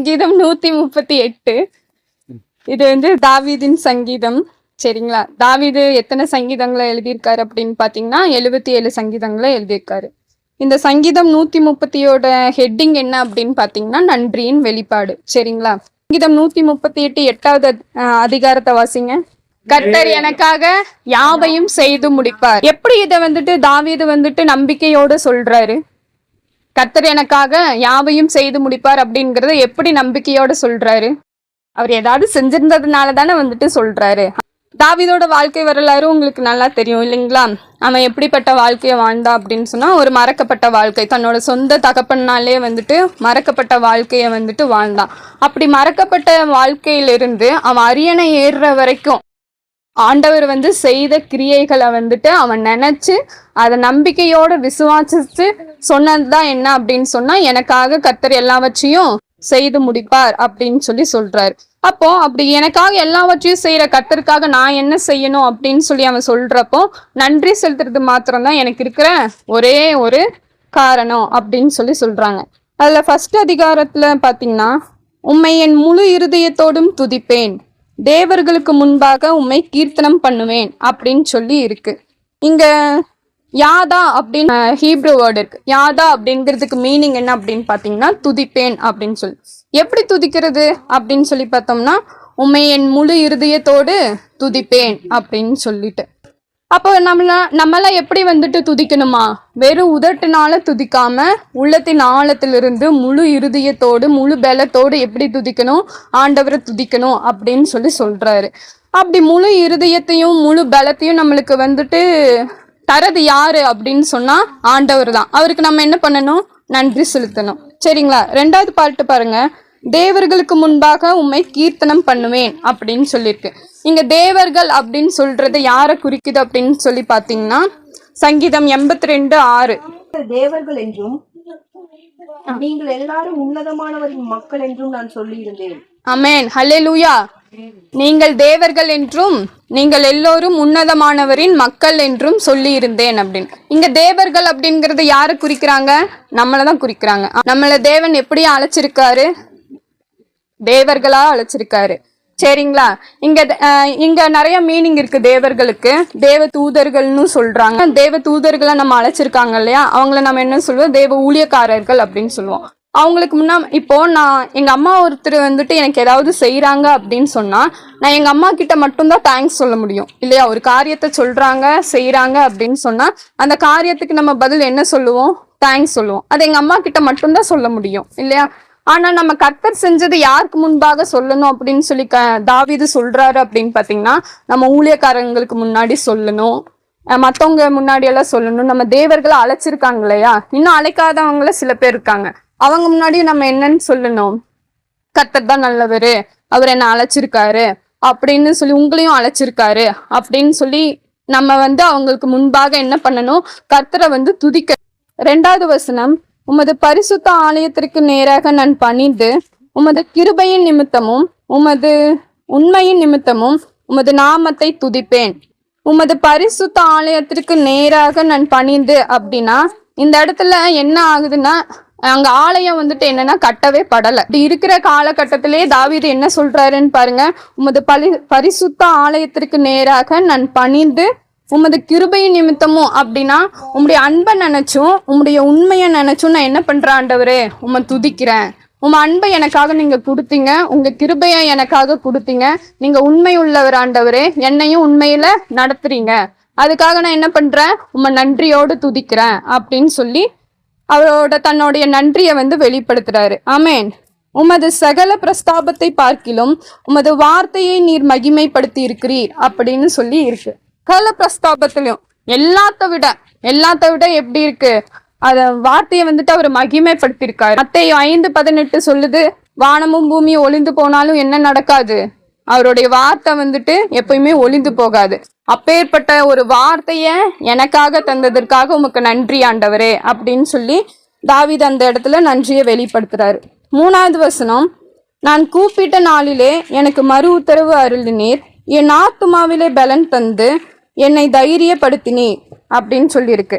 சங்கீதம் 138. இது வந்து தாவீதின் சங்கீதம். சரிங்களா? தாவீது எத்தனை சங்கீதங்களை எழுதியிருக்காரு அப்படின்னு பாத்தீங்கன்னா 77 சங்கீதங்களை எழுதியிருக்காரு. இந்த சங்கீதம் 130 ஹெட்டிங் என்ன அப்படின்னு பாத்தீங்கன்னா நன்றியின் வெளிப்பாடு. சரிங்களா? சங்கீதம் 138 8வது அதிகாரத்தை வாசிங்க. கர்த்தர் எனக்காக யாவையும் செய்து முடிப்பார். எப்படி இதை வந்துட்டு தாவீது வந்துட்டு நம்பிக்கையோடு சொல்றாரு? கர்த்தர் எனக்காக யாவையும் செய்து முடிப்பார் அப்படிங்கறத எப்படி நம்பிக்கையோட சொல்றாரு? அவர் ஏதாவது செஞ்சிருந்ததுனால தானே வந்துட்டு சொல்றாரு. தாவீதோட வாழ்க்கை வரலாறு உங்களுக்கு நல்லா தெரியும் இல்லைங்களா? அவன் எப்படிப்பட்ட வாழ்க்கையை வாழ்ந்தா அப்படின்னு சொன்னா ஒரு மறக்கப்பட்ட வாழ்க்கை, தன்னோட சொந்த தகப்பனாலே வந்துட்டு மறக்கப்பட்ட வாழ்க்கையை வந்துட்டு வாழ்ந்தான். அப்படி மறக்கப்பட்ட வாழ்க்கையிலிருந்து அவன் அரியணை ஏறுற வரைக்கும் ஆண்டவர் வந்து செய்த கிரியைகளை வந்துட்டு அவன் நினைச்சு அதை நம்பிக்கையோட விசுவாசிச்சு சொன்னதுதான் என்ன அப்படின்னு சொன்னா, எனக்காக கர்த்தர் எல்லாவற்றையும் செய்து முடிப்பார் அப்படின்னு சொல்றாரு. அப்போ அப்படி எனக்காக எல்லாவற்றையும் செய்யற கர்த்தருக்காக நான் என்ன செய்யணும் அப்படின்னு சொல்லி அவன் சொல்றப்போ, நன்றி செலுத்துறது மாத்திரம்தான் எனக்கு இருக்கிற ஒரே ஒரு காரணம் அப்படின்னு சொல்றாங்க. அதுல ஃபர்ஸ்ட் அதிகாரத்துல பாத்தீங்கன்னா, உம்மை என் முழு இருதயத்தோடும் துதிப்பேன், தேவர்களுக்கு முன்பாக உம்மை கீர்த்தனம் பண்ணுவேன் அப்படின்னு இருக்கு. இங்க யாதா அப்படின்னு ஹீப்ரு வேர்டு இருக்கு. யாதா அப்படிங்கிறதுக்கு மீனிங் என்ன அப்படின்னு பாத்தீங்கன்னா துதிப்பேன் அப்படின்னு சொல்லி. எப்படி துதிக்கிறது அப்படின்னு பார்த்தோம்னா, உம்மை என் முழு இருதயத்தோடு துதிப்பேன் அப்படின்னு சொல்லிட்டு. அப்போ நம்மள எப்படி வந்துட்டு துதிக்கணுமா? வெறும் உதட்டுனால துதிக்காம உள்ளத்தின் ஆழத்திலிருந்து முழு இருதயத்தோடு முழு பலத்தோடு எப்படி துதிக்கணும்? ஆண்டவரை துதிக்கணும் அப்படின்னு சொல்றாரு. அப்படி முழு இருதயத்தையும் முழு பலத்தையும் நம்மளுக்கு வந்துட்டு தரது யாரு அப்படின்னு சொன்னா ஆண்டவர் தான். அவருக்கு நம்ம என்ன பண்ணணும்? நன்றி செலுத்தணும். சரிங்களா? 2வது பாட்டு பாருங்க. தேவர்களுக்கு முன்பாக உம்மை கீர்த்தனம் பண்ணுவேன் அப்படின்னு சொல்லியிருக்கு. இங்க தேவர்கள் அப்படின்னு சொல்றது யாரை குறிக்குது அப்படின்னு பாத்தீங்கன்னா, சங்கீதம் 82:6 தேவர்கள் என்றும் நீங்கள் எல்லாரும் உன்னதமானவரின் மக்கள் என்றும் நான் சொல்லி இருந்தேன். ஆமென், ஹல்லேலூயா. நீங்கள் தேவர்கள் என்றும் நீங்கள் எல்லோரும் உன்னதமானவரின் மக்கள் என்றும் சொல்லி இருந்தேன் அப்படின்னு. இங்க தேவர்கள் அப்படிங்கறது யாரை குறிக்கிறாங்க? நம்மளதான் குறிக்கிறாங்க. நம்மள தேவன் எப்படி அழைச்சிருக்காரு? தேவர்களா அழைச்சிருக்காரு. சரிங்களா? இங்க நிறைய மீனிங் இருக்கு தேவர்களுக்கு. தேவ தூதர்கள்னு சொல்றாங்க. தேவ தூதர்களை நம்ம அழைச்சிருக்காங்க இல்லையா, அவங்கள நம்ம என்ன சொல்லுவோம்? தேவ ஊழியக்காரர்கள் அப்படின்னு சொல்லுவோம். அவங்களுக்கு இப்போ நான் எங்க அம்மா ஒருத்தர் வந்துட்டு எனக்கு ஏதாவது செய்யறாங்க அப்படின்னு சொன்னா, நான் எங்க அம்மா கிட்ட மட்டும்தான் தேங்க்ஸ் சொல்ல முடியும் இல்லையா? ஒரு காரியத்தை சொல்றாங்க செய்யறாங்க அப்படின்னு சொன்னா அந்த காரியத்துக்கு நம்ம பதில் என்ன சொல்லுவோம்? தேங்க்ஸ் சொல்லுவோம். அது எங்க அம்மா கிட்ட மட்டும்தான் சொல்ல முடியும் இல்லையா? ஆனா நம்ம கர்த்தர் செஞ்சது யாருக்கு முன்பாக சொல்லணும் அப்படின்னு தாவீது சொல்றாரு அப்படின்னு பாத்தீங்கன்னா, நம்ம ஊழியக்காரங்களுக்கு முன்னாடி சொல்லணும், மத்தவங்க முன்னாடி எல்லாம் சொல்லணும். நம்ம தேவர்களை அழைச்சிருக்காங்க இல்லையா, இன்னும் அழைக்காதவங்கள சில பேர் இருக்காங்க, அவங்க முன்னாடியும் நம்ம என்னன்னு சொல்லணும்? கர்த்தர் தான் நல்லவரு, அவர் என்ன அழைச்சிருக்காரு அப்படின்னு உங்களையும் அழைச்சிருக்காரு அப்படின்னு நம்ம அவங்களுக்கு முன்பாக என்ன பண்ணணும்? கர்த்தரை துதிக்க. 2வது வசனம், உமது பரிசுத்த ஆலயத்திற்கு நேராக நான் பணிந்து உமது கிருபையின் நிமித்தமும் உமது உண்மையின் நிமித்தமும் உமது நாமத்தை துதிப்பேன். உமது பரிசுத்த ஆலயத்திற்கு நேராக நான் பணிந்து அப்படின்னா, இந்த இடத்துல என்ன ஆகுதுன்னா, அங்க ஆலயம் என்னன்னா கட்டவே படலை. இப்படி இருக்கிற காலகட்டத்திலேயே தாவீது என்ன சொல்றாருன்னு பாருங்க. உமது பரிசுத்த ஆலயத்திற்கு நேராக நான் பணிந்து உமது கிருபையின் நிமித்தமும் அப்படின்னா, உம்முடைய அன்பை நினைச்சும் உம்முடைய உண்மையை நினைச்சும் நான் என்ன பண்றேன்? ஆண்டவரே உம்மை துதிக்கிறேன். உங்க அன்பை எனக்காக நீங்க கொடுத்தீங்க, உங்க கிருபையை எனக்காக கொடுத்தீங்க, நீங்க உண்மை உள்ளவர் ஆண்டவரே, என்னையும் உண்மையில நடத்துறீங்க, அதுக்காக நான் என்ன பண்றேன்? உம்மை நன்றியோடு துதிக்கிறேன் அப்படின்னு அவரோட தன்னுடைய நன்றியை வெளிப்படுத்துறாரு. ஆமேன். உமது சகல பிரஸ்தாபத்தை பார்க்கிலும் உமது வார்த்தையை நீர் மகிமைப்படுத்தி இருக்கிறீர் அப்படின்னு இருக்கு. சகல பிரஸ்தாபத்திலையும் எல்லாத்த விட எப்படி இருக்கு? அத வார்த்தையை அவர் மகிமைப்படுத்திருக்காரு. மத்தேயு 5:18 சொல்லுது, வானமும் பூமியும் ஒளிந்து போனாலும் என்ன நடக்காது? அவருடைய வார்த்தை எப்பயுமே ஒளிந்து போகாது. அப்பேற்பட்ட ஒரு வார்த்தைய எனக்காக தந்ததற்காக உமக்கு நன்றி ஆண்டவரே அப்படின்னு தாவீது அந்த இடத்துல நன்றியை வெளிப்படுத்துறாரு. 3வது வசனம், நான் கூப்பிட்ட நாளிலே எனக்கு மறு உத்தரவு அருளினீர், என் ஆத்துமாவிலே பலன் தந்து என்னை தைரியப்படுத்தினீர் அப்படின்னு இருக்கு.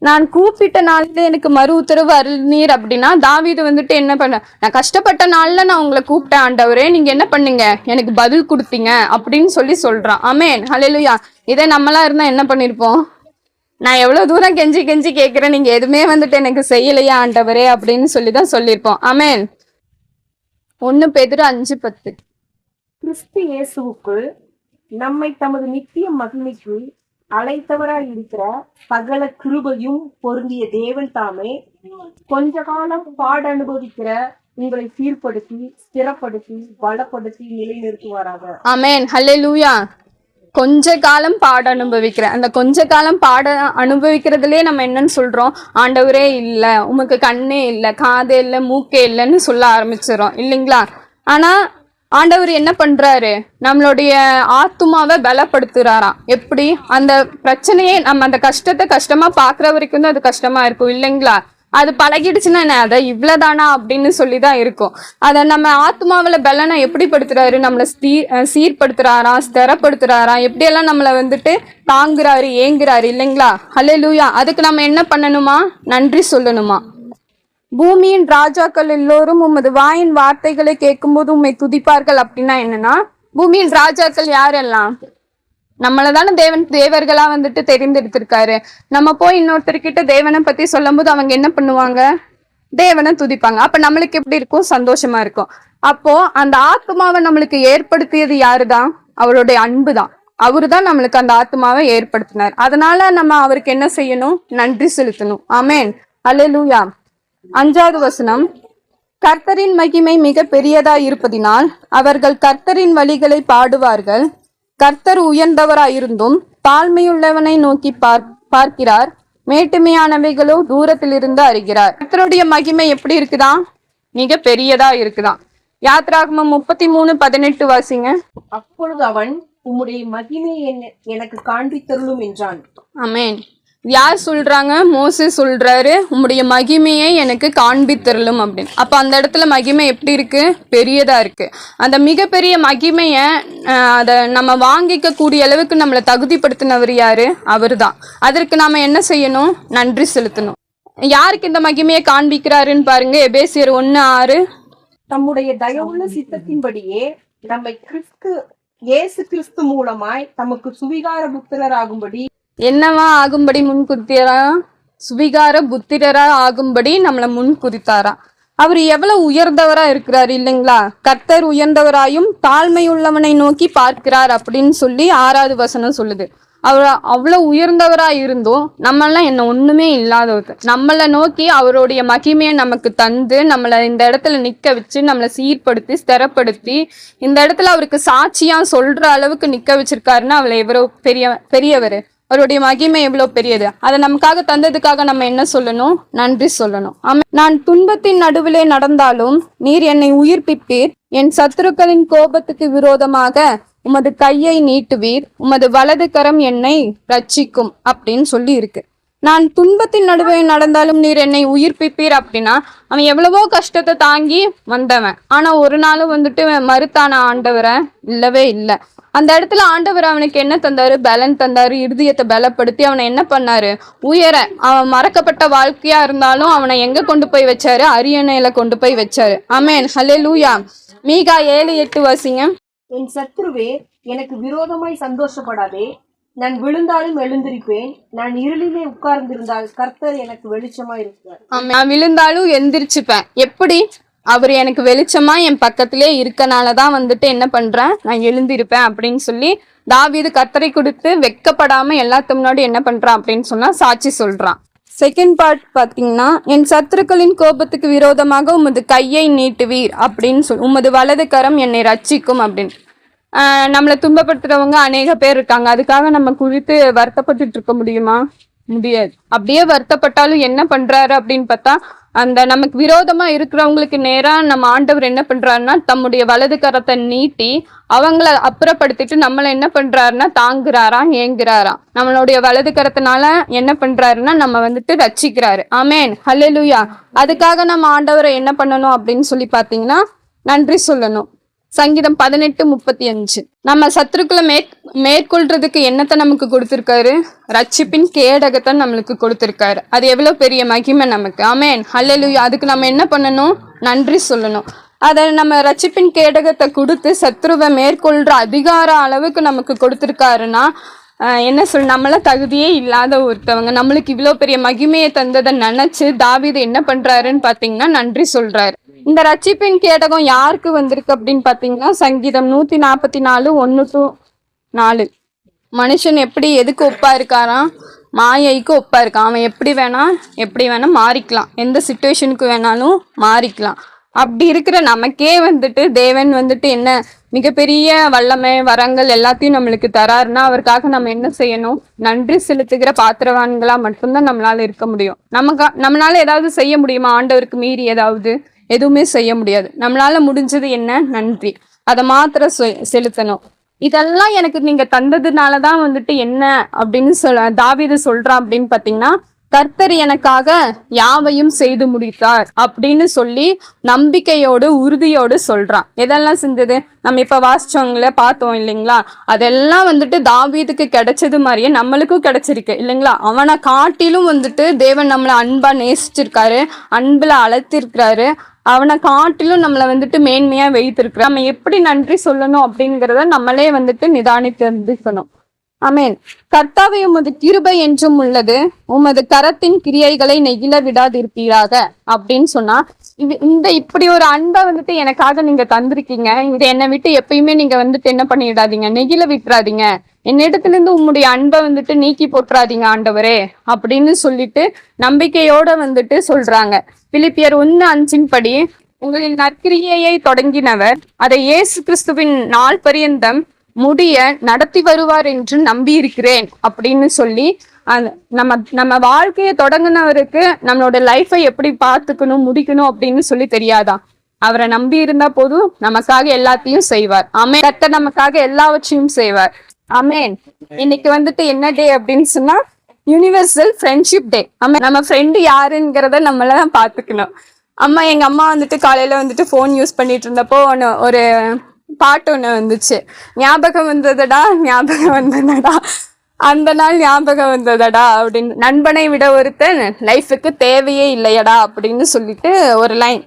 நான் கூப்பிட்ட நாள்ல எனக்கு மறு உத்தரவு அருள்நீர் அப்படின்னா தாவீது வந்துட்டு என்ன பண்ண, நான் கஷ்டப்பட்ட நாள்ல நான் உங்களை கூப்பிட்டேன் ஆண்டவரே, நீங்க என்ன பண்ணீங்க, எனக்கு பதில் கொடுத்தீங்க அப்படின்னு சொல்றான். ஆமென், ஹல்லேலூயா. இதே நம்மளா இருந்தா என்ன பண்ணிருப்போம், நான் எவ்வளவு தூரம் கெஞ்சி கெஞ்சி கேட்கிறேன், நீங்க எதுவுமே வந்துட்டு எனக்கு செய்யலையா ஆண்டவரே அப்படின்னு சொல்லிதான் சொல்லியிருப்போம். ஆமென். 1 பேதுரு 5:10. கிறிஸ்து இயேசுவுக்குள் நம்மை தமது நித்திய மகிமைக்கு அழைத்தவராய் இருக்கிற சகல கிருபையும் பொருந்திய தேவன் தாமே கொஞ்ச காலம் பாட அனுபவிக்கிற உங்களை சீர்படுத்தி ஸ்திரப்படுத்தி பலப்படுத்தி நிலைநிறுத்துவாராக. ஆமென், ஹல்லேலூயா. கொஞ்ச காலம் பாட அனுபவிக்கிறேன். அந்த கொஞ்ச காலம் பாட அனுபவிக்கிறதுலயே நம்ம என்னன்னு சொல்றோம், ஆண்டவரே இல்ல, உமக்கு கண்ணே இல்ல, காதே இல்ல, மூக்கே இல்லைன்னு சொல்ல ஆரம்பிச்சிடறோம் இல்லைங்களா? ஆனா ஆண்டவர் என்ன பண்றாரு, நம்மளுடைய ஆத்துமாவை பலப்படுத்துறாராம். எப்படி, அந்த பிரச்சனையே நம்ம அந்த கஷ்டத்தை கஷ்டமா பாக்குற வரைக்கும் தான் அது கஷ்டமா இருக்கும் இல்லைங்களா? அது பழகிடுச்சுன்னா என்ன, அதை இவ்வளவுதானா அப்படின்னு சொல்லிதான் இருக்கும். அதை நம்ம ஆத்மாவில பலனை எப்படி படுத்துறாரு, நம்மளை சீர்படுத்துறாராம், ஸ்திரப்படுத்துறாராம், எப்படியெல்லாம் நம்மளை வந்துட்டு தாங்குறாரு, ஏங்குறாரு இல்லைங்களா? ஹல்லேலூயா. அதுக்கு நம்ம என்ன பண்ணணுமா, நன்றி சொல்லணுமா. பூமியின் ராஜாக்கள் எல்லோரும் உமது வாயின் வார்த்தைகளை கேட்கும்போது உண்மை துதிப்பார்கள் அப்படின்னா என்னன்னா, பூமியின் ராஜாக்கள் யாரெல்லாம், நம்மளதான தேவர்களா வந்துட்டு தெரிந்தெடுத்திருக்காரு. நம்ம போய் இன்னொருத்தர்கிட்ட தேவனை பத்தி சொல்லும் போது அவங்க என்ன பண்ணுவாங்க, தேவனை துதிப்பாங்க. அப்ப நம்மளுக்கு எப்படி இருக்கும், சந்தோஷமா இருக்கும். அப்போ அந்த ஆத்மாவை நம்மளுக்கு ஏற்படுத்தியது யாருதான், அவருடைய அன்பு தான். அவருதான் நம்மளுக்கு அந்த ஆத்மாவை ஏற்படுத்தினார். அதனால நம்ம அவருக்கு என்ன செய்யணும், நன்றி செலுத்தணும். ஆமென், அல்லேலூயா. 5வது வசனம், கர்த்தரின் மகிமை மிக பெரியதாய் இருப்பதினால் அவர்கள் கர்த்தரின் வழிகளை பாடுவார்கள். கர்த்தர் உயர்ந்தவராயிருந்தும் தாழ்மையுள்ளவனை நோக்கி பார்க்கிறார், மேட்டுமையானவைகளோ தூரத்திலிருந்து அறிகிறார். கர்த்தருடைய மகிமை எப்படி இருக்குதா, மிக பெரியதா இருக்குதான். யாத்ராகமம் 33:18 வாசிங்க. அப்பொழுது அவன், உம்முடைய மகிமை எனக்கு காண்பித்தருளும் என்றான். ஆமென். யார் சொல்றாங்க, மோசே சொல்றாரு, உம்முடைய மகிமையை எனக்கு காண்பித்தருளும் அப்படின்னு. அப்ப அந்த இடத்துல மகிமை எப்படி இருக்கு, பெரியதா இருக்கு. அந்த மிகப்பெரிய மகிமைய அதை நம்ம வாங்கிக்க கூடிய அளவுக்கு நம்மளை தகுதிப்படுத்தினவர் யாரு, அவரு தான். அதற்கு நாம என்ன செய்யணும், நன்றி செலுத்தணும். யாருக்கு இந்த மகிமையை காண்பிக்கிறாருன்னு பாருங்க, எபேசியர் 1:6. தம்முடைய தயவுள்ள சித்தத்தின்படியே நம்மை இயேசு கிறிஸ்து மூலமாய் தமக்கு சுவிகார புத்திரராகும்படி, என்னவா ஆகும்படி முன்குறித்தாரா, சுவிகார புத்திரரா ஆகும்படி நம்மளை முன்குறித்தாரா. அவர் எவ்வளவு உயர்ந்தவரா இருக்கிறார் இல்லைங்களா? கர்த்தர் உயர்ந்தவராயும் தாழ்மையுள்ளவனை நோக்கி பார்க்கிறார் அப்படின்னு சொல்லி 6வது வசனம் சொல்லுது. அவர் அவ்வளவு உயர்ந்தவரா இருந்தும் நம்மளாம் என்ன ஒண்ணுமே இல்லாதவர், நம்மளை நோக்கி அவருடைய மகிமையை நமக்கு தந்து நம்மளை இந்த இடத்துல நிக்க வச்சு நம்மளை சீர்படுத்தி ஸ்திரப்படுத்தி இந்த இடத்துல அவருக்கு சாட்சியா சொல்ற அளவுக்கு நிக்க வச்சிருக்காருன்னா அவளை எவ்வளவு பெரியவர், அவருடைய மகிமை எவ்வளவு பெரியது. அதை நமக்காக தந்ததுக்காக நம்ம என்ன சொல்லணும், நன்றி சொல்லணும். நான் துன்பத்தின் நடுவிலே நடந்தாலும் நீர் என்னை உயிர்ப்பிப்பீர், என் சத்துருக்களின் கோபத்துக்கு விரோதமாக உமது கையை நீட்டுவீர், உமது வலது கரம் என்னை ரட்சிக்கும் அப்படின்னு சொல்லி இருக்கு. நான் துன்பத்தின் நடுவே நடந்தாலும் நீர் என்னை உயிர்ப்பிப்பீர் அப்படின்னா அவன் எவ்வளவோ கஷ்டத்தை தாங்கி வந்தவன். ஆனா ஒரு நாளும் வந்துட்டு மறுத்தான ஆண்டவரை இல்லவே இல்லை. அந்த இடத்துல ஆண்டவர் அவனுக்கு என்ன தந்தாரு, பலன் தந்தாரு, இருதயத்தை பலப்படுத்தி அவனை என்ன பண்ணாரு, உயர. அவன் மறக்கப்பட்ட வாழ்க்கையா இருந்தாலும் அவனை எங்க கொண்டு போய் வச்சாரு, அரியணையில கொண்டு போய் வச்சாரு. ஆமென், ஹல்லேலூயா. மீகா 7:8 வாசிங்க. என் சத்ருவே எனக்கு விரோதமாய் சந்தோஷப்படாதே, நான் விழுந்தாலும் எழுந்திருப்பேன், நான் இருளிலே உட்கார்ந்திருந்தால் கர்த்தர் எனக்கு வெளிச்சமா இருக்கிறார். நான் விழுந்தாலும் எந்திரிச்சுப்பேன். எப்படி, அவர் எனக்கு வெளிச்சமா என் பக்கத்திலே இருக்கனாலதான் வந்துட்டு என்ன பண்றேன், நான் எழுந்திருப்பேன் அப்படின்னு சொல்லி தாவீது கர்த்தரை கொடுத்து வெட்கப்படாம எல்லாத்து முன்னாடி என்ன பண்றான் அப்படின்னு சொன்னா சாட்சி சொல்றான். செகண்ட் பார்ட் பாத்தீங்கன்னா, என் சத்துருக்களின் கோபத்துக்கு விரோதமாக உமது கையை நீட்டுவீர் அப்படின்னு சொல்லி, உமது வலது கரம் என்னை ரட்சிக்கும் அப்படின்னு. நம்மளை துன்பப்படுத்துறவங்க அநேக பேர் இருக்காங்க. அதுக்காக நம்ம குறித்து வருத்தப்பட்டு இருக்க முடியுமா, முடியாது. அப்படியே வருத்தப்பட்டாலும் என்ன பண்றாரு அப்படின்னு பார்த்தா, அந்த நமக்கு விரோதமா இருக்கிறவங்களுக்கு நேரா நம்ம ஆண்டவர் என்ன பண்றாருன்னா தம்முடைய வலது கரத்தை நீட்டி அவங்கள அப்புறப்படுத்திட்டு நம்மளை என்ன பண்றாருன்னா தாங்குறாராம், ஏங்குறாராம். நம்மளுடைய வலது கரத்தினால என்ன பண்றாருன்னா நம்ம வந்துட்டு ரட்சிக்கிறாரு. ஆமென், ஹல்லேலூயா. அதுக்காக நம்ம ஆண்டவரை என்ன பண்ணணும் அப்படின்னு சொல்லி பாத்தீங்கன்னா நன்றி சொல்லணும். சங்கீதம் 18:35. நம்ம சத்துருக்களை மேற்கொள்றதுக்கு என்னத்தை நமக்கு கொடுத்திருக்காரு? ரட்சிப்பின் கேடகத்தை நம்மளுக்கு கொடுத்திருக்காரு. அது எவ்வளவு பெரிய மகிமை நமக்கு. ஆமென், ஹல்லேலூயா. அதுக்கு நம்ம என்ன பண்ணணும்? நன்றி சொல்லணும். அதை நம்ம ரட்சிப்பின் கேடகத்தை கொடுத்து சத்ருவை மேற்கொள்ற அதிகார அளவுக்கு நமக்கு கொடுத்திருக்காருன்னா என்ன நம்மள தகுதியே இல்லாத ஒருத்தவங்க நம்மளுக்கு இவ்வளோ பெரிய மகிமையை தந்ததை நினைச்சு தாவீது என்ன பண்றாருன்னு பாத்தீங்கன்னா நன்றி சொல்றாரு. இந்த ரட்சிப்பின் கேடகம் யாருக்கு வந்திருக்கு அப்படின்னு பாத்தீங்கன்னா சங்கீதம் 144 1-4. மனுஷன் எப்படி எதுக்கு ஒப்பா இருக்காராம்? மாயைக்கு ஒப்பா இருக்கான். அவன் எப்படி வேணா மாறிக்கலாம், எந்த சிச்சுவேஷனுக்கு வேணாலும் மாறிக்கலாம். அப்படி இருக்கிற நமக்கே வந்துட்டு தேவன் வந்துட்டு என்ன மிகப்பெரிய வல்லமை வரங்கள் எல்லாத்தையும் நம்மளுக்கு தராருன்னா அவருக்காக நம்ம என்ன செய்யணும்? நன்றி செலுத்துகிற பாத்திரவான்களா மட்டும்தான் நம்மளால இருக்க முடியும். நம்மளால ஏதாவது செய்ய முடியுமா? ஆண்டவருக்கு மீறி எதுவுமே செய்ய முடியாது. நம்மளால முடிஞ்சது என்ன? நன்றி. அதை மாத்திரம் செலுத்தணும். இதெல்லாம் எனக்கு நீங்க தந்ததுனாலதான் வந்துட்டு என்ன அப்படின்னு தாவீது சொல்றான் அப்படின்னு பாத்தீங்கன்னா, கர்த்தர் எனக்காக யாவையும் செய்து முடித்தார் அப்படின்னு சொல்லி நம்பிக்கையோடு உறுதியோடு சொல்றான். எதெல்லாம் செஞ்சது? நம்ம இப்ப வாசிச்சவங்கள பார்த்தோம் இல்லைங்களா? அதெல்லாம் வந்துட்டு தாவீதுக்கு கிடைச்சது மாதிரியே நம்மளுக்கும் கிடைச்சிருக்கு இல்லைங்களா? அவனை காட்டிலும் வந்துட்டு தேவன் நம்மளை அன்பா நேசிச்சிருக்காரு, அன்புல அழைத்திருக்கிறாரு. அவனை காட்டிலும் நம்மளை வந்துட்டு மேன்மையா வைத்திருக்கிறார். நம்ம எப்படி நன்றி சொல்லணும் அப்படிங்கிறத நம்மளே வந்துட்டு நிதானித்து இருந்துக்கணும். ஆமென். கர்த்தாவே, உமது கிருபை என்றும் உள்ளது, உமது கரத்தின் கிரியைகளை நெகிழ விடாதிருப்பீராக அப்படின்னு சொன்னா, இப்படி ஒரு அன்பை வந்துட்டு எனக்காக நீங்க தந்திருக்கீங்க. இதை என்னை விட்டு எப்பயுமே நீங்க வந்துட்டு என்ன பண்ணிடாதீங்க, நெகிழ விட்டுறாதீங்க. என்னிடத்துல இருந்து உம்முடைய அன்பை வந்துட்டு நீக்கி போட்டுறாதீங்க ஆண்டவரே அப்படின்னு சொல்லிட்டு நம்பிக்கையோட வந்துட்டு சொல்றாங்க. பிலிப்பியர் 1:5 படி, உங்களின் நற்கிரியையை தொடங்கினவர் அதை இயேசு கிறிஸ்துவின் நாள் பரியந்தம் முடிய நடத்தி வருவார் என்று நம்பி இருக்கிறேன் அப்படின்னு சொல்லி நம்ம வாழ்க்கையை தொடங்கினவருக்கு நம்மளோட லைஃபை எப்படி பார்த்துக்கணும் முடிக்கணும் அப்படின்னு சொல்லி தெரியாதான்? அவரை நம்பி இருந்தா போதும், நமக்காக எல்லாத்தையும் செய்வார். ஆமென். கர்த்தர் நமக்காக எல்லாவற்றையும் செய்வார். ஆமென். இன்னைக்கு வந்துட்டு என்ன டே அப்படின்னு சொன்னா யூனிவர்சல் ஃப்ரெண்ட்ஷிப் டே. ஆமென். நம்ம ஃப்ரெண்டு யாருங்கிறத நம்மளதான் பாத்துக்கணும். எங்க அம்மா வந்துட்டு காலையில வந்துட்டு போன் யூஸ் பண்ணிட்டு இருந்தப்போ ஒரு பாட்டு ஒண்ணு வந்துச்சு. ஞாபகம் வந்ததடா அந்த நாள் ஞாபகம் வந்ததடா அப்படின்னு, நண்பனை விட ஒருத்தன் லைஃபுக்கு தேவையே இல்லையடா அப்படின்னு சொல்லிட்டு ஒரு லைன்.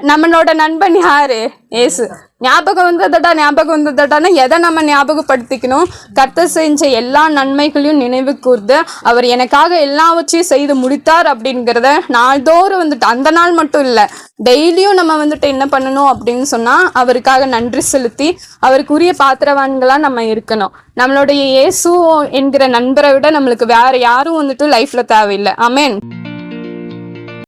நம்மளோட நண்பன் யாரு? ஏசு. ஞாபகம் வந்ததடான்னு எதை நம்ம ஞாபகப்படுத்திக்கணும்? கர்த்தர் செஞ்ச எல்லா நன்மைகளையும் நினைவு கூர்ந்து அவர் எனக்காக எல்லாவற்றையும் செய்து முடித்தார் அப்படிங்கிறத நாள்தோறும் வந்துட்டு, அந்த நாள் மட்டும் இல்லை, டெய்லியும் நம்ம வந்துட்டு என்ன பண்ணணும் அப்படின்னு சொன்னா அவருக்காக நன்றி செலுத்தி அவருக்குரிய பாத்திரவான்களா நம்ம இருக்கணும். நம்மளுடைய இயேசு என்கிற நண்பரை விட நம்மளுக்கு வேற யாரும் வந்துட்டு லைஃப்ல தேவையில்லை. ஆமென்.